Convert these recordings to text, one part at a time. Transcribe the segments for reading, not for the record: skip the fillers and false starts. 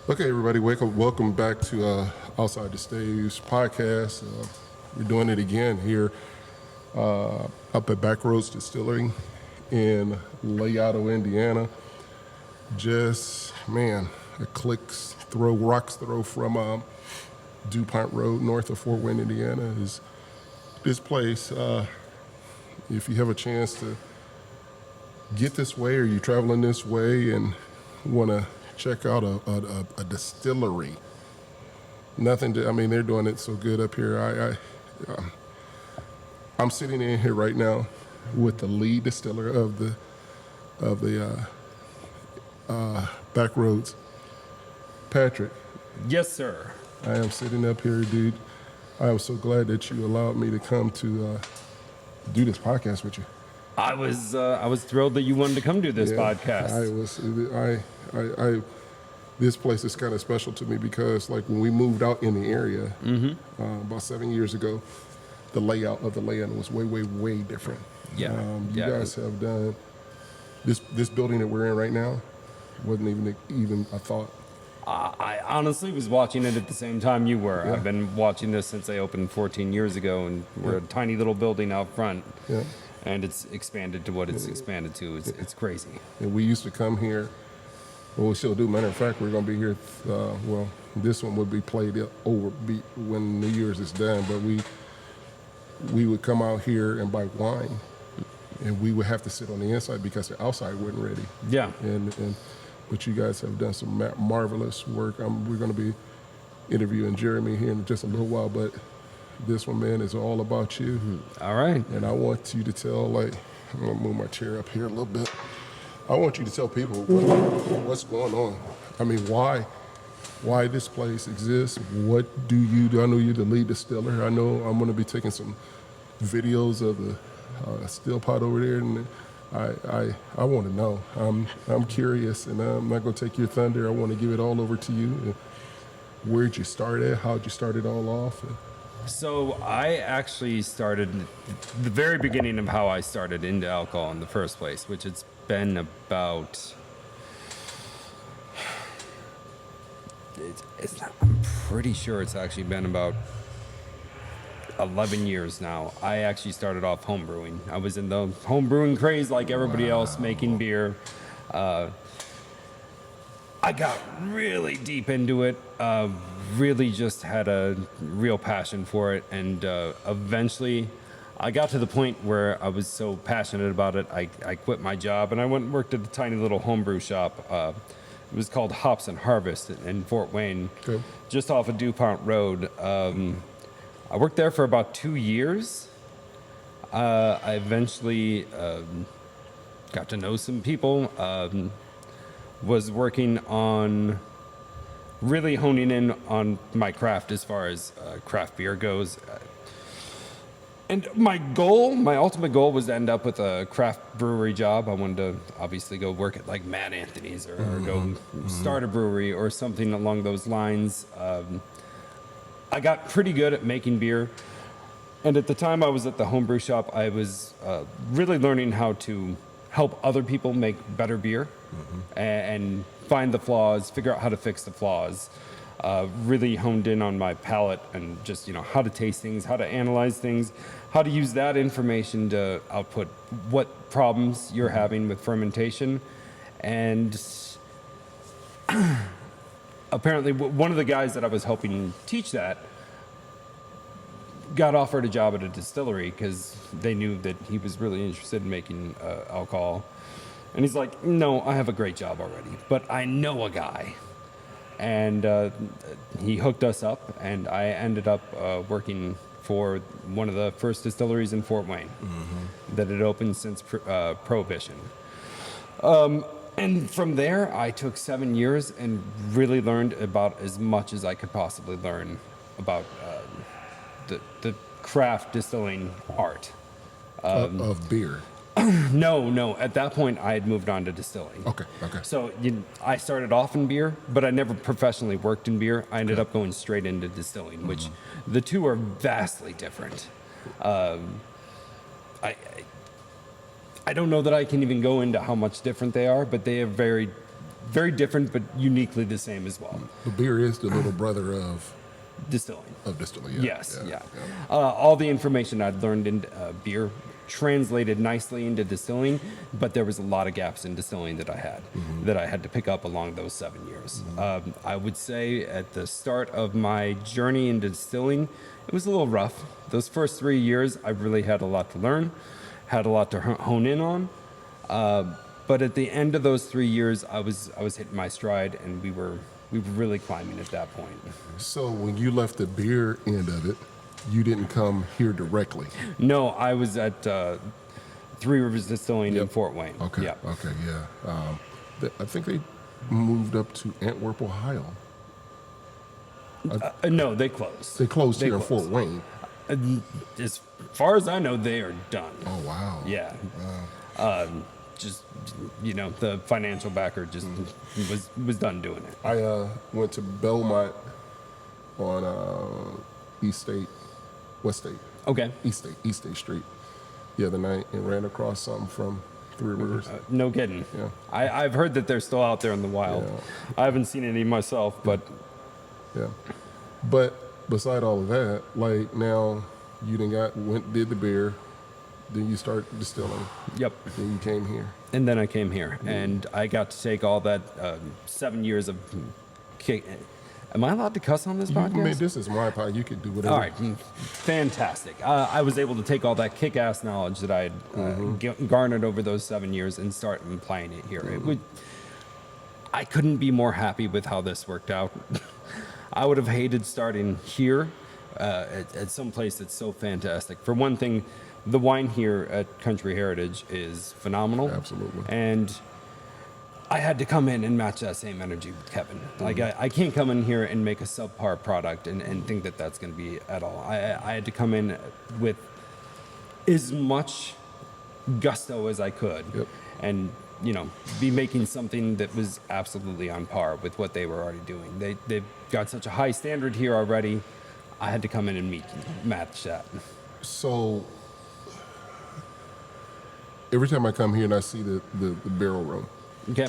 Okay, everybody, welcome back to Outside the Stage podcast. We're doing it again here up at Back Roads Distilling in Layotto, Indiana. Just, man, rock's throw from DuPont Road north of Fort Wayne, Indiana is this place. If you have a chance to get this way or you're traveling this way and want to check out a distillery. They're doing it so good up here. I'm sitting in here right now with the lead distiller of the Back Roads, Patrick. Yes, sir. I am sitting up here, dude. I am so glad that you allowed me to come to do this podcast with you. I was thrilled that you wanted to come do this podcast. This place is kind of special to me because, like, when we moved out in the area about 7 years ago, the layout of the land was way different. Yeah. You guys have done this building that we're in right now wasn't even a thought. I honestly was watching it at the same time you were. Yeah. I've been watching this since they opened 14 years ago, and we're a tiny little building out front. Yeah. And it's expanded to what it's expanded to. It's crazy. And we used to come here. Well, we still do. Matter of fact, we're going to be here. This one would be played over when New Year's is done. But we would come out here and buy wine, and we would have to sit on the inside because the outside wasn't ready. Yeah. But you guys have done some marvelous work. We're going to be interviewing Jeremy here in just a little while, but this one, man, is all about you. All right. And I want you to tell, I'm going to move my chair up here a little bit. I want you to tell people what's going on. I mean, why this place exists. What do you do? I know you're the lead distiller. I know I'm going to be taking some videos of the still pot over there, and I want to know. I'm curious, and I'm not going to take your thunder. I want to give it all over to you. Where'd you start at? How'd you start it all off? So I actually started the very beginning of how I started into alcohol in the first place, which it's been about. I'm pretty sure it's actually been about 11 years now. I actually started off home brewing. I was in the home brewing craze like everybody else, making beer. I got really deep into it, really just had a real passion for it, and eventually I got to the point where I was so passionate about it, I quit my job and I went and worked at a tiny little homebrew shop. It was called Hops and Harvest in Fort Wayne, just off of DuPont Road. I worked there for about 2 years. I eventually got to know some people. Was working on really honing in on my craft as far as craft beer goes. And my ultimate goal was to end up with a craft brewery job. I wanted to obviously go work at like Mad Anthony's or go start a brewery or something along those lines. I got pretty good at making beer. And at the time I was at the homebrew shop, I was really learning how to help other people make better beer and find the flaws, figure out how to fix the flaws. Really honed in on my palate and just, how to taste things, how to analyze things, how to use that information to output what problems you're having with fermentation. And apparently one of the guys that I was helping teach that got offered a job at a distillery because they knew that he was really interested in making alcohol. And he's like, no, I have a great job already, but I know a guy. And he hooked us up, and I ended up working for one of the first distilleries in Fort Wayne that had opened since Prohibition. And from there, I took 7 years and really learned about as much as I could possibly learn about the craft distilling art. Of beer. No. At that point, I had moved on to distilling. Okay. So I started off in beer, but I never professionally worked in beer. I ended up going straight into distilling, which the two are vastly different. I don't know that I can even go into how much different they are, but they are very very different, but uniquely the same as well. The beer is the little brother of Distilling. distilling. Yeah. Yes, yeah. All the information I'd learned in beer translated nicely into distilling, but there was a lot of gaps in distilling that I had to pick up along those 7 years. I would say at the start of my journey into distilling, it was a little rough. Those first 3 years, I really had a lot to learn, had a lot to hone in on. But at the end of those 3 years, I was hitting my stride, and we were really climbing at that point. So when you left the beer end of it, you didn't come here directly. No, I was at Three Rivers Distilling in Fort Wayne. Okay. Yeah. Okay. Yeah. I think they moved up to Antwerp, Ohio. No, they closed. They closed here in closed. Fort Wayne. As far as I know, they are done. Oh wow. Yeah. Wow. Just the financial backer just was done doing it. I went to Belmont on West State, Okay. East State Street the other night and ran across something from Three Rivers. No kidding. Yeah. I've heard that they're still out there in the wild. Yeah. I haven't seen any myself, but Yeah. But beside all of that, like now you did the beer, then you start distilling, yep. then you came here. And then I came here, and I got to take all that 7 years of. Am I allowed to cuss on this podcast? I mean, this is my pod. You can do whatever. All right, fantastic. I was able to take all that kick-ass knowledge that I had garnered over those 7 years and start applying it here. I couldn't be more happy with how this worked out. I would have hated starting here at some place that's so fantastic. For one thing, the wine here at Country Heritage is phenomenal. Absolutely. And I had to come in and match that same energy with Kevin. Like, I can't come in here and make a subpar product and think that that's going to be at all. I had to come in with as much gusto as I could. Yep. And, be making something that was absolutely on par with what they were already doing. They've got such a high standard here already. I had to come in and match that. So every time I come here and I see the barrel room, Okay.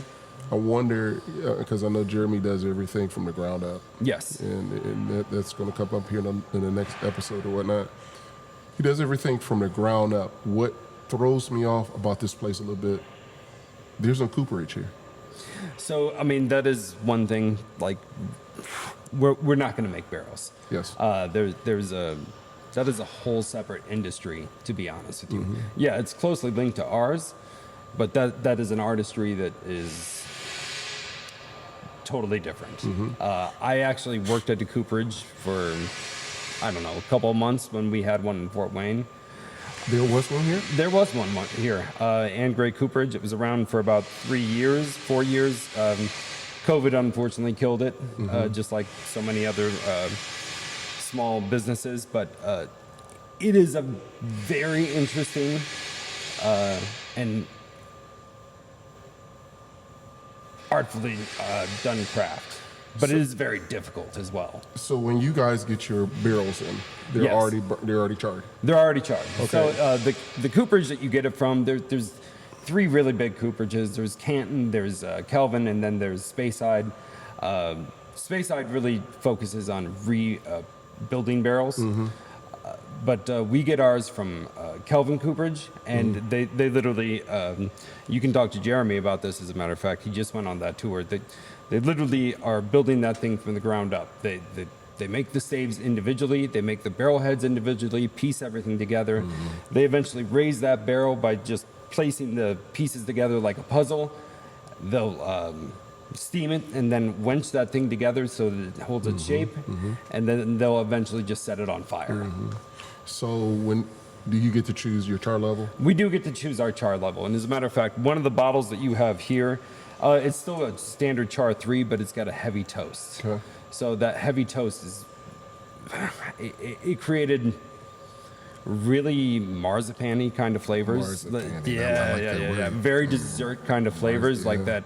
I wonder, because I know Jeremy does everything from the ground up. Yes. And that's going to come up here in the next episode or whatnot. He does everything from the ground up. What throws me off about this place a little bit, there's no cooperage here. So, I mean, that is one thing. Like, we're not going to make barrels. Yes. That is a whole separate industry, to be honest with you. Yeah, it's closely linked to ours, but that is an artistry that is totally different. I actually worked at the cooperage for, I don't know, a couple of months when we had one in Fort Wayne. There was one here? There was one here, Ann Gray Cooperage. It was around for about 4 years. COVID unfortunately killed it, just like so many other small businesses. But it is a very interesting and artfully done craft. But it is very difficult as well. So when you guys get your barrels in, they're Yes. already charred. They're already charged. Okay. So the cooperage that you get it from, there's 3 really big cooperages. There's Canton, there's Kelvin, and then there's Speyside. Speyside really focuses on rebuilding barrels. But we get ours from Kelvin Cooperage, and they literally, you can talk to Jeremy about this, as a matter of fact. He just went on that tour. They literally are building that thing from the ground up. They make the staves individually. They make the barrel heads individually, piece everything together. They eventually raise that barrel by just placing the pieces together like a puzzle. They'll steam it and then wench that thing together so that it holds its shape. And then they'll eventually just set it on fire. So when do you get to choose your char level? We do get to choose our char level. And as a matter of fact, one of the bottles that you have here, it's still a standard char 3, but it's got a heavy toast. Okay. So that heavy toast is, it created really marzipan-y kind of flavors. Marzipan-y, I like that word. Very dessert kind of flavors like that.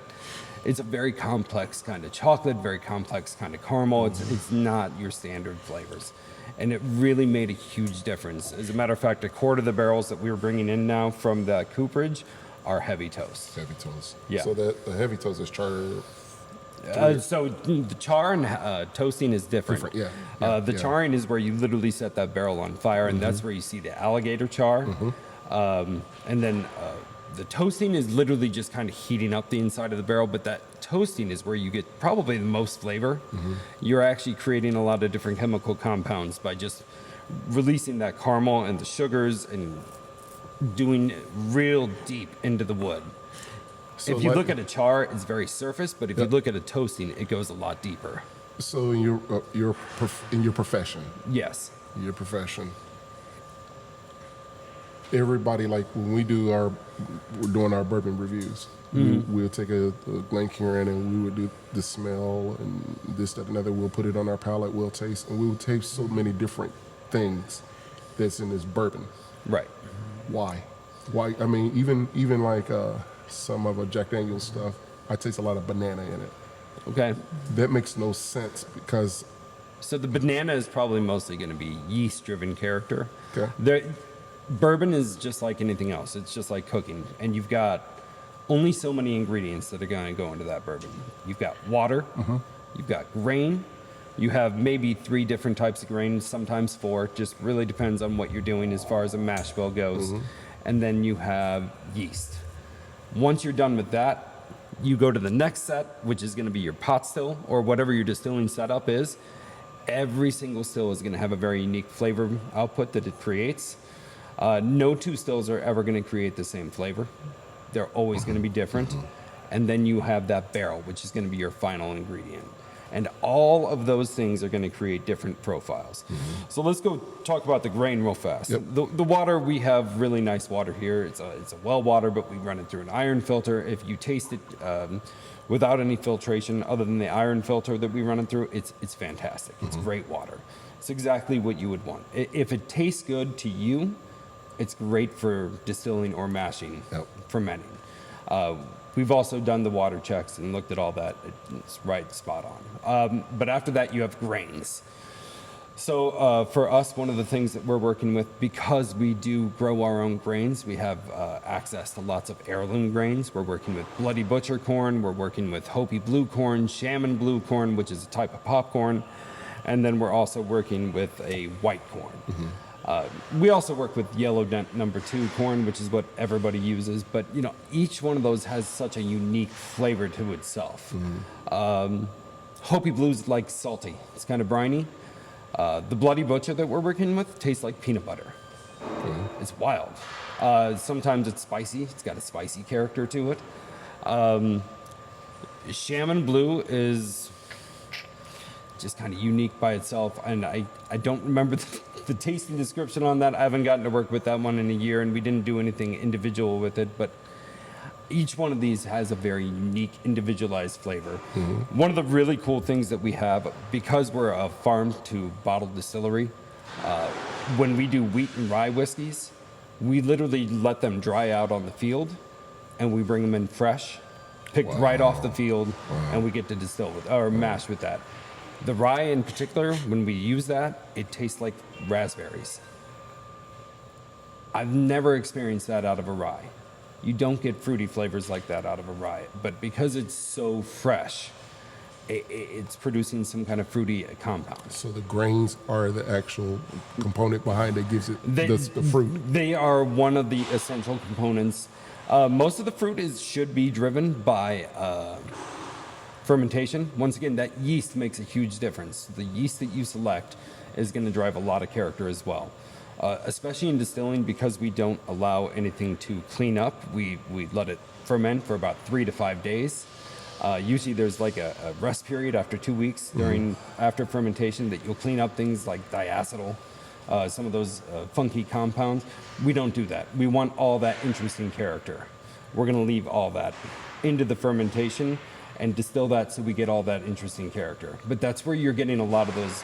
It's a very complex kind of chocolate, very complex kind of caramel. It's not your standard flavors. And it really made a huge difference. As a matter of fact, a quart of the barrels that we're bringing in now from the cooperage are heavy toast. Heavy toast. Yeah. So that the heavy toast is char So the char and toasting is different. Different, yeah. The charring is where you literally set that barrel on fire, and that's where you see the alligator char. And then the toasting is literally just kind of heating up the inside of the barrel, but that toasting is where you get probably the most flavor. You're actually creating a lot of different chemical compounds by just releasing that caramel and the sugars and doing it real deep into the wood. So if you like- look at a char, it's very surface, but if you look at a toasting, it goes a lot deeper. So in your profession, Yes. everybody, like when we're doing our bourbon reviews, we'll take a Glencairn and we would do the smell and this, that, and other. We'll put it on our palate, we'll taste, and we will taste so many different things that's in this bourbon. Right. Why? I mean, even like some of a Jack Daniel's stuff, I taste a lot of banana in it. Okay. That makes no sense because So the banana is probably mostly going to be yeast-driven character. Okay. Bourbon is just like anything else. It's just like cooking, and you've got only so many ingredients that are going to go into that bourbon. You've got water, you've got grain, you have maybe 3 different types of grain, sometimes 4. Just really depends on what you're doing as far as a mash bill goes. And then you have yeast. Once you're done with that, you go to the next set, which is going to be your pot still or whatever your distilling setup is. Every single still is going to have a very unique flavor output that it creates. No 2 stills are ever going to create the same flavor. They're always going to be different. And then you have that barrel, which is going to be your final ingredient. And all of those things are going to create different profiles. So let's go talk about the grain real fast. Yep. The water, we have really nice water here. It's a well water, but we run it through an iron filter. If you taste it without any filtration other than the iron filter that we run it through, it's fantastic. It's great water. It's exactly what you would want. If it tastes good to you, it's great for distilling or mashing, fermenting. We've also done the water checks and looked at all that. It's right spot on. But after that, you have grains. So for us, one of the things that we're working with, because we do grow our own grains, we have access to lots of heirloom grains. We're working with Bloody Butcher corn. We're working with Hopi blue corn, Shaman blue corn, which is a type of popcorn. And then we're also working with a white corn. We also work with yellow dent number 2 corn, which is what everybody uses. But each one of those has such a unique flavor to itself. Hopi blue's like salty; it's kind of briny. The Bloody Butcher that we're working with tastes like peanut butter. It's wild. Sometimes it's spicy; it's got a spicy character to it. Shaman blue is just kind of unique by itself, and I don't remember the tasting description on that. I haven't gotten to work with that one in a year, and we didn't do anything individual with it, but each one of these has a very unique individualized flavor. One of the really cool things that we have, because we're a farm to bottled distillery, when we do wheat and rye whiskeys, we literally let them dry out on the field, and we bring them in fresh, picked right off the field, and we get to distill with or mash with that. The rye in particular, when we use that, it tastes like raspberries. I've never experienced that out of a rye. You don't get fruity flavors like that out of a rye, but because it's so fresh, it's producing some kind of fruity compound. So the grains are the actual component behind that gives it the fruit. They are one of the essential components. Most of the fruit should be driven by fermentation. Once again, that yeast makes a huge difference. The yeast that you select is going to drive a lot of character as well. Especially in distilling, because we don't allow anything to clean up. We let it ferment for about 3 to 5 days. Usually there's like a rest period after 2 weeks after fermentation that you'll clean up things like diacetyl, some of those funky compounds. We don't do that. We want all that interesting character. We're going to leave all that into the fermentation and distill that so we get all that interesting character. But that's where you're getting a lot of those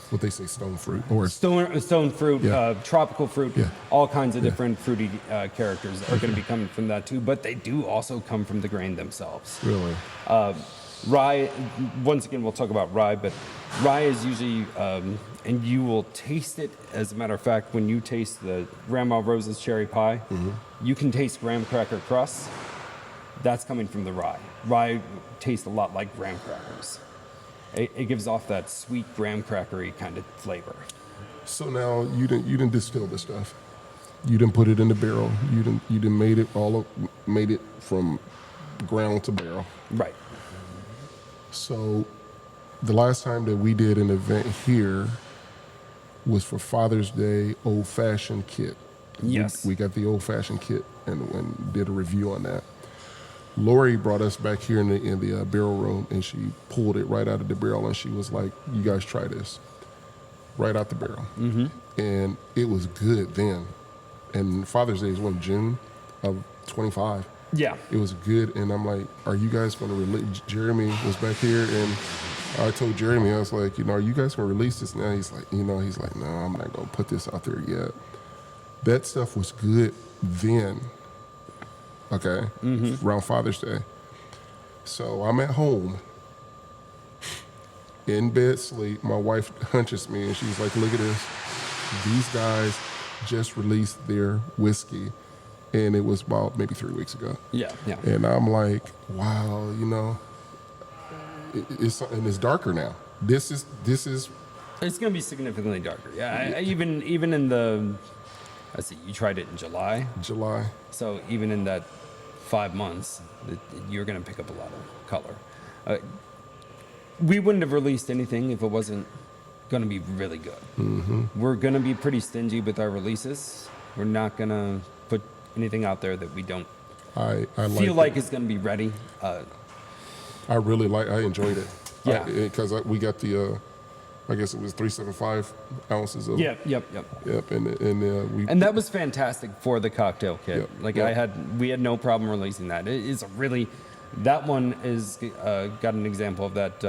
What they say, stone fruit or stone fruit, tropical fruit, all kinds of different fruity characters are going to be coming from that too. But they do also come from the grain themselves. really. Rye, once again, we'll talk about rye, but rye is usually, and you will taste it. As a matter of fact, when you taste the Grandma Rose's cherry pie, you can taste graham cracker crusts. That's coming from the rye. Rye tastes a lot like graham crackers. It gives off that sweet graham crackery kind of flavor. So now you didn't distill this stuff. You didn't put it in the barrel. You didn't made it from ground to barrel. Right. So the last time that we did an event here was for Father's Day old fashioned kit. Yes. We got the old fashioned kit and did a review on that. Lori brought us back here in the barrel room, and she pulled it right out of the barrel, and she was like, "You guys try this." Right out the barrel. Mm-hmm. And it was good then. And Father's Day is June of 25. Yeah. It was good, and I'm like, "Are you guys going to release?" Jeremy was back here, and I told Jeremy, I was like, "Are you guys going to release this now?" He's like, "No, I'm not going to put this out there yet." That stuff was good then. Okay, around Father's Day. So I'm at home, in bed, sleep. My wife hunches me, and she's like, "Look at this. These guys just released their whiskey." And it was about maybe 3 weeks ago. Yeah. And I'm like, wow, it's darker now. This is. It's going to be significantly darker. Yeah. Even in the, let's see, you tried it in July. July. So even in that 5 months, you're going to pick up a lot of color. We wouldn't have released anything if it wasn't going to be really good. Mm-hmm. We're going to be pretty stingy with our releases. We're not going to put anything out there that we don't I feel like it's going to be ready. I enjoyed it. Yeah. Because we got the, I guess it was 375 ounces of. Yep. Yep. And that was fantastic for the cocktail kit. Yep. We had no problem releasing that. It is that one is got an example of that.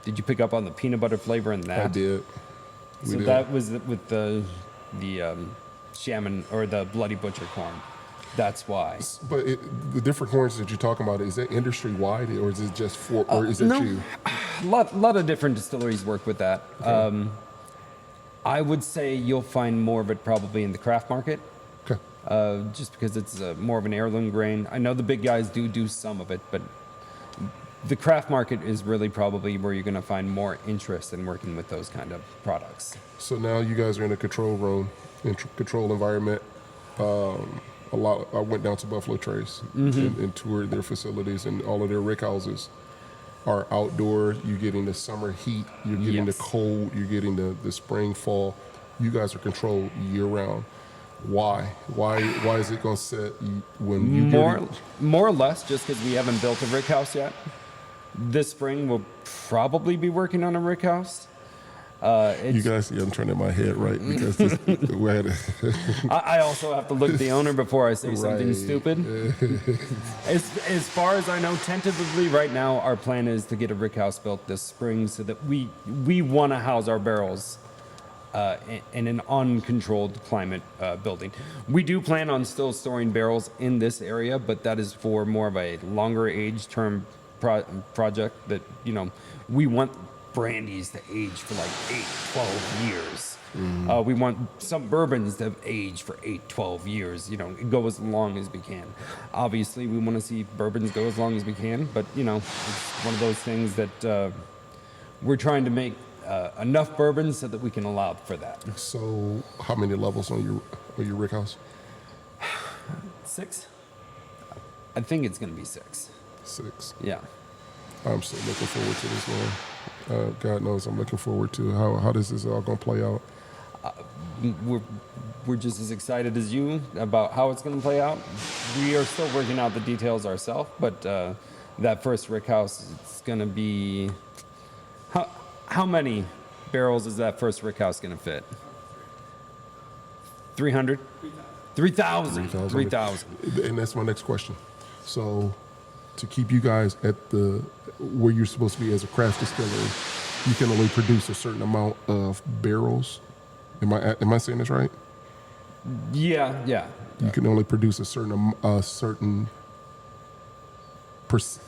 Did you pick up on the peanut butter flavor in that? I did. So that was with the shaman or the bloody butcher corn. That's why. But the different corns that you're talking about, is that industry wide, or is it just or is it no, you? A lot of different distilleries work with that. Okay. I would say you'll find more of it probably in the craft market. Okay. Just because it's more of an heirloom grain. I know the big guys do some of it, but the craft market is really probably where you're going to find more interest in working with those kind of products. So now you guys are in a control room, control environment. I went down to Buffalo Trace and toured their facilities, and all of their rick houses are outdoor. You're getting the summer heat, you're getting the cold, you're getting the spring, fall. You guys are controlled year round. Why is it going to set when you more or less just because we haven't built a rick house yet? This spring we'll probably be working on a rick house. You guys see I'm turning my head right because I also have to look at the owner before I say something stupid. As far as I know, tentatively right now, our plan is to get a rick house built this spring so that we want to house our barrels in an uncontrolled climate building. We do plan on still storing barrels in this area, but that is for more of a longer age term project that, we want brandies to age for like 8-12 years. We want some bourbons to age for 8-12 years, go as long as we can. Obviously, we want to see bourbons go as long as we can, but, it's one of those things that we're trying to make enough bourbons so that we can allow for that. So how many levels on your rick house? 6? I think it's going to be 6. 6. Yeah. I'm so looking forward to this one. God knows I'm looking forward to how this is all going to play out. We're just as excited as you about how it's going to play out. We are still working out the details ourselves, but that first rick house, it's going to be... How many barrels is that first rick house going to fit? 300? 3,000. 3,000. And that's my next question. So to keep you guys at where you're supposed to be as a craft distillery, you can only produce a certain amount of barrels. Am I saying this right? Yeah. You can only produce a certain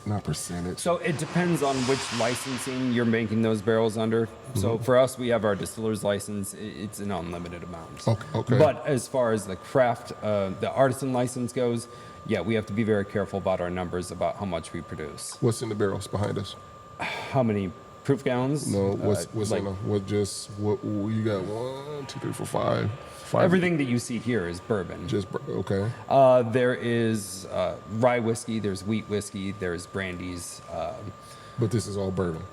not percentage. So it depends on which licensing you're making those barrels under. Mm-hmm. So for us, we have our distiller's license. It's an unlimited amount. Okay. But as far as the craft, the artisan license goes, Yeah, we have to be very careful about our numbers about how much we produce. What's in the barrels behind us? How many proof gallons? No, what's like in them? What you got? 1, 2, 3, 4, 5. everything that you see here is bourbon. Okay. There is rye whiskey, there's wheat whiskey, there's brandies. But this is all bourbon.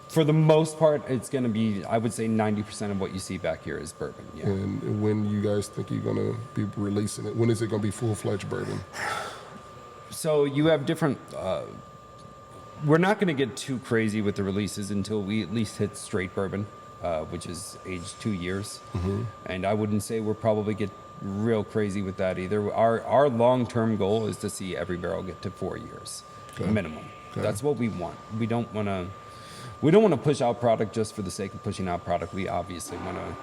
For the most part, it's going to be, I would say 90% of what you see back here is bourbon. Yeah. And when you guys think you're gonna be releasing it? When is it gonna be full-fledged bourbon? So you have different. We're not going to get too crazy with the releases until we at least hit straight bourbon, which is aged 2 years. And I wouldn't say we'll probably get real crazy with that either. Our long-term goal is to see every barrel get to 4 years minimum. Okay. That's what we want. We don't want to push out product just for the sake of pushing out product. We obviously want to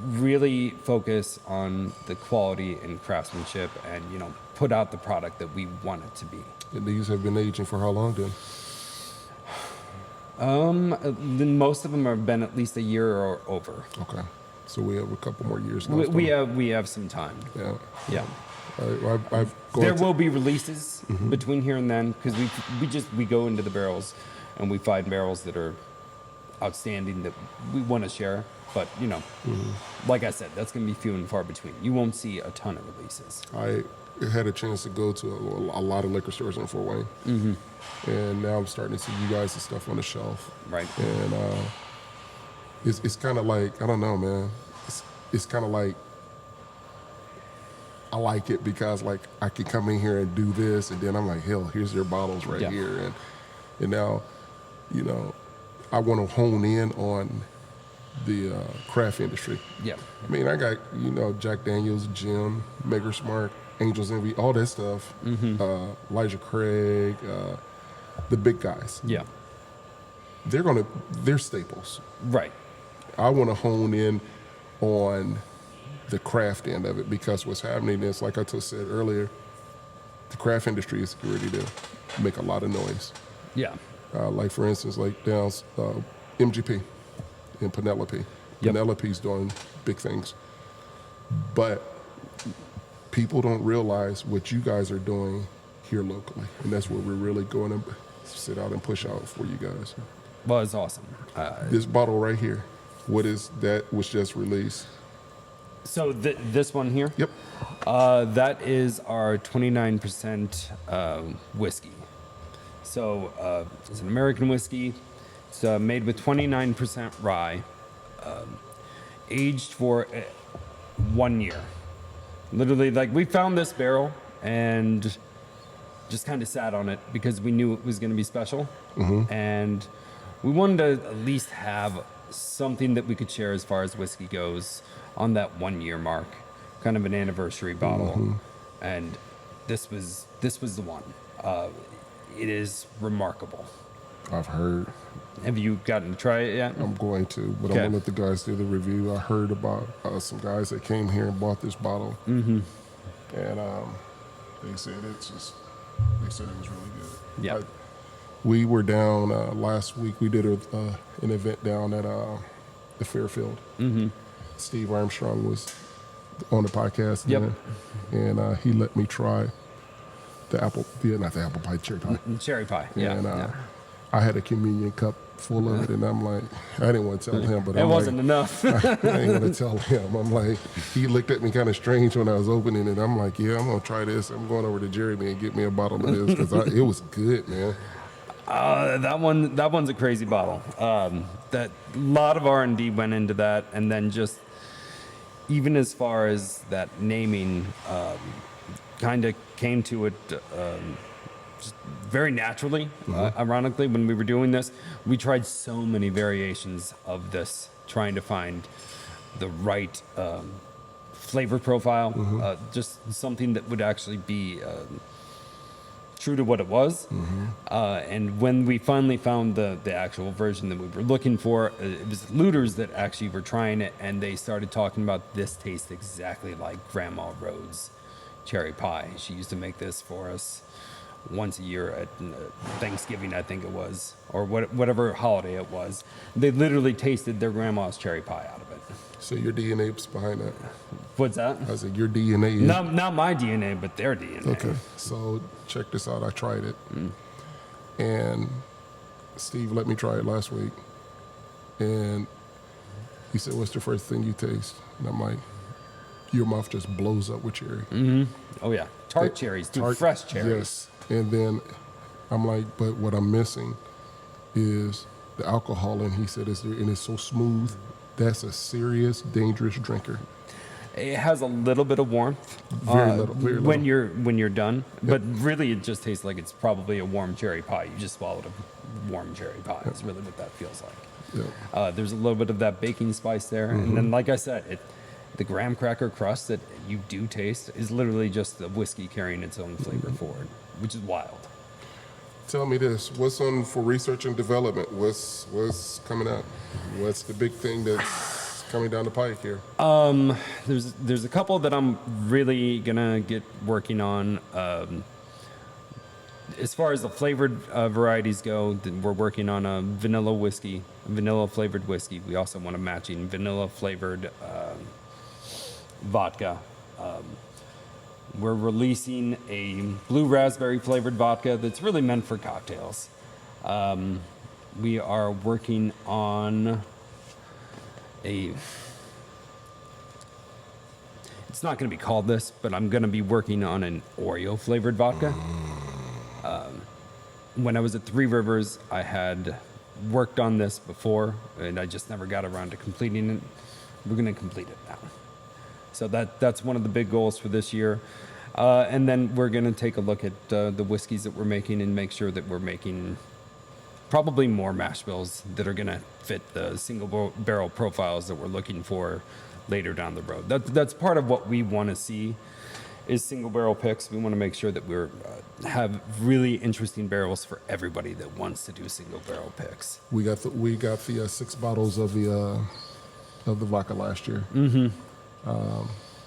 really focus on the quality and craftsmanship, and put out the product that we want it to be. And these have been aging for how long then? Then most of them have been at least a year or over. Okay. So we have a couple more years left. We have some time. Yeah. Yeah. I've gone There to- will be releases between here and then, because we go into the barrels and we find barrels that are outstanding that we want to share. But like I said, that's going to be few and far between. You won't see a ton of releases. I had a chance to go to a lot of liquor stores in Fort Wayne, and now I'm starting to see you guys' stuff on the shelf. Right. And it's kind of like, I don't know, man. It's kind of like, I like it because like I can come in here and do this, and then I'm like, hell, here's your bottles right here, and now, I want to hone in on the craft industry. Yeah. I mean, I got Jack Daniels, Jim, Maker's Mark, Angels Envy, all that stuff. Elijah Craig, the big guys. Yeah. They're staples. Right. I want to hone in on the craft end of it, because what's happening is, like I just said earlier, the craft industry is ready to make a lot of noise. Yeah. Like for instance, like down MGP in Penelope. Yep. Penelope's doing big things, but people don't realize what you guys are doing here locally, and that's where we're really going to sit out and push out for you guys. Well, it's awesome. This bottle right here, what is that? Was just released. So this one here? Yep. That is our 29% whiskey. So it's an American whiskey. It's made with 29% rye, aged for 1 year. Literally, like, we found this barrel and just kind of sat on it because we knew it was going to be special. And we wanted to at least have something that we could share as far as whiskey goes on that 1 year mark, kind of an anniversary bottle. And this was the one. It is remarkable. I've heard. Have you gotten to try it yet? I'm going to, but I'm going to let the guys do the review. I heard about some guys that came here and bought this bottle. And they said it was really good. Yeah. We were down last week. We did an event down at the Fairfield. Steve Armstrong was on the podcast then, and he let me try not the apple pie, cherry pie. Cherry pie, yeah. And I had a communion cup full of it, and I'm like, I didn't want to tell him, but it wasn't enough. I ain't going to tell him. I'm like, he looked at me kind of strange when I was opening it. I'm like, yeah, I'm going to try this. I'm going over to Jeremy and get me a bottle of this, because it was good, man. That one's a crazy bottle. That lot of R&D went into that, and then just even as far as that naming, kind of came to it just very naturally. Ironically, when we were doing this, we tried so many variations of this, trying to find the right flavor profile, just something that would actually be true to what it was. And when we finally found the actual version that we were looking for, it was Looters that actually were trying it, and they started talking about this tastes exactly like Grandma Rhodes cherry pie. She used to make this for us once a year at Thanksgiving, I think it was, or whatever holiday it was. They literally tasted their grandma's cherry pie out of it. So your DNA is behind that. What's that? I said your DNA is. Not my DNA, but their DNA. Okay, so check this out. I tried it, and Steve let me try it last week, and he said, "What's the first thing you taste?" And I'm like, "Your mouth just blows up with cherry." Oh yeah, tart cherries, too, fresh cherries. Yes, and then I'm like, "But what I'm missing is the alcohol." And he said, and it's so smooth. That's a serious, dangerous drinker. It has a little bit of warmth, Very little. when you're done, but really it just tastes like it's probably a warm cherry pie. You just swallowed a warm cherry pie. Is really what that feels like. Yeah. There's a little bit of that baking spice there, and then like I said, the graham cracker crust that you do taste is literally just the whiskey carrying its own flavor forward, which is wild. Tell me this: what's on for research and development? What's coming out? What's the big thing that's coming down the pike here? There's a couple that I'm really gonna get working on. As far as the flavored varieties go, we're working on a vanilla flavored whiskey. We also want a matching vanilla flavored vodka. We're releasing a blue raspberry flavored vodka that's really meant for cocktails. We are working on it's not going to be called this, but I'm going to be working on an Oreo flavored vodka. When I was at Three Rivers, I had worked on this before, and I just never got around to completing it. We're going to complete it now. So that's one of the big goals for this year. And then we're going to take a look at the whiskeys that we're making and make sure that we're making probably more mash bills that are going to fit the single barrel profiles that we're looking for later down the road. That's part of what we want to see is single barrel picks. We want to make sure that we have really interesting barrels for everybody that wants to do single barrel picks. We got the 6 bottles of the vodka last year.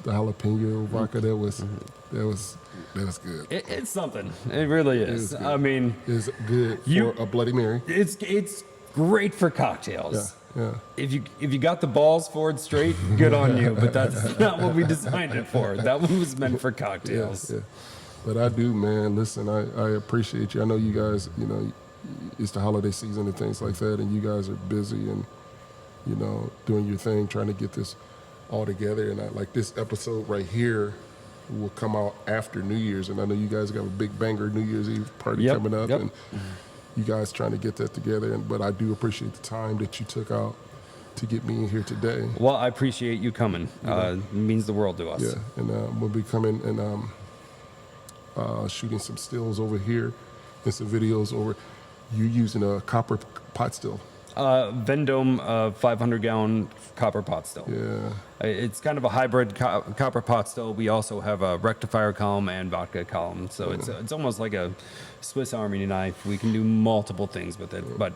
The jalapeno vodka that was good. It's something. It really is. I mean, it's good for a Bloody Mary. It's great for cocktails. Yeah. If you got the balls forward straight, good on you. But that's not what we designed it for. That one was meant for cocktails. Yeah. But I do, man. Listen, I appreciate you. I know you guys. It's the holiday season and things like that, and you guys are busy and doing your thing, trying to get this all together. And like this episode right here will come out after New Year's, and I know you guys got a big banger New Year's Eve party coming up, and you guys trying to get that together. But I do appreciate the time that you took out to get me in here today. Well, I appreciate you coming. It means the world to us. Yeah, and we'll be coming and shooting some stills over here and some videos over. You're using a copper pot still. Vendome 500-gallon copper pot still. Yeah. It's kind of a hybrid copper pot still. We also have a rectifier column and vodka column. So it's almost like a Swiss Army knife. We can do multiple things with it. But,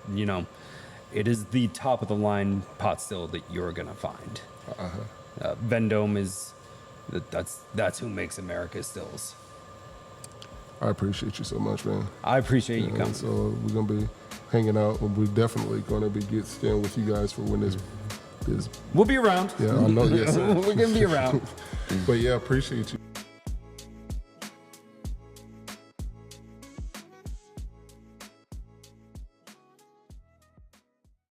it is the top of the line pot still that you're going to find. Vendome is, that's who makes America's stills. I appreciate you so much, man. I appreciate you coming. So we're going to be hanging out, and we're definitely going to be staying with you guys for when this. We'll be around. Yeah, I know. Yes, we're going to be around. But yeah, I appreciate you.